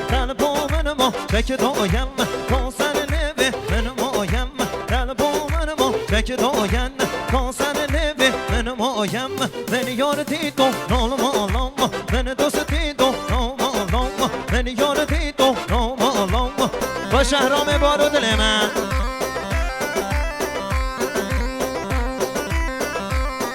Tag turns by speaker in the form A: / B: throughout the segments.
A: طلبو منمو چک دویم کاسر نوی منمویم طلبو منمو چک دویم کاسر نوی منمویم من یار دیدو نالمالام من دوست دیدو نالمالام من یار دیدو نالمالام با شهرام بارو دل من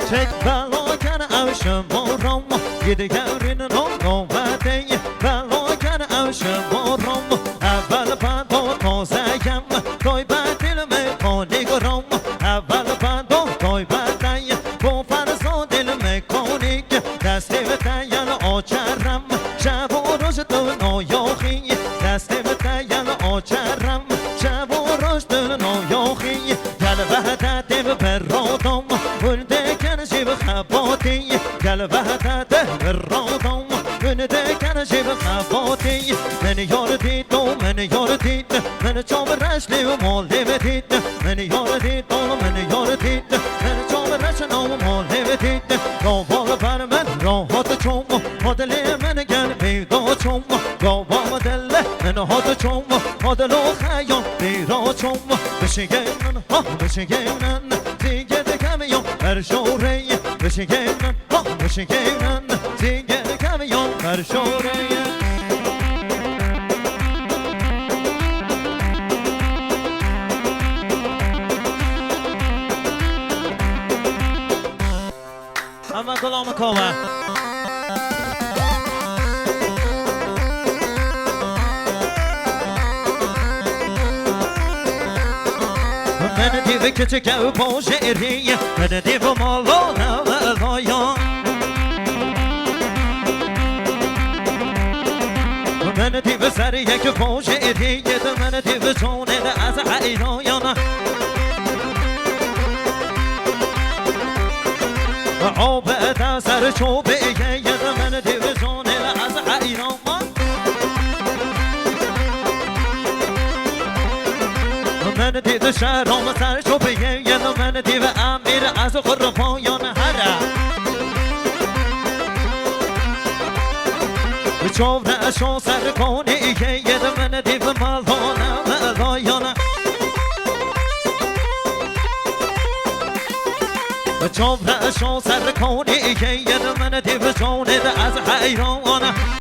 A: چک بلا کن اوشم بارم یه دیگرین نامده بلا کن اوشم بارم اول بدا تازهیم تای بد دل میکنی گرام اول بدا تای بدی با فرزا دل میکنی دستی به تیل آچرم شب و روز دنیاخی دستی به تیل آچرم شب و روز دنیاخی گل وحدت برادم ونده کن جیب خباتی گل وحدت برادم ونده کن جیب خباتی من یار دید و من یار دید من چام رشلی و مالی بدید من یار دید و من یار دید من چام رشلی و مالی بدید گاوال بر من راحت چوم مدل من گل بیدا چوم گاوال دل من هات چوم مدل و خیام بیرا چوم بشگینن ها بشگینن دیگه کمیون بر شوره بشگینن ها بشگینن دیگه کمیون بر شوره اما کلام کوه من دیو کچک او پوشیری من دیو مالا نولایا من دیو سر یک پوشیری من دیو چونه از ایرایان آب تا سر چوبه من دیو چونه از ایران من دیو شهرام سر چوبه من دیو امیر از خرفایان هره چوب نشو سر کنی من دیو مالانه ملایانه چوب نشو سر کنی من دیو چونه از حیرانه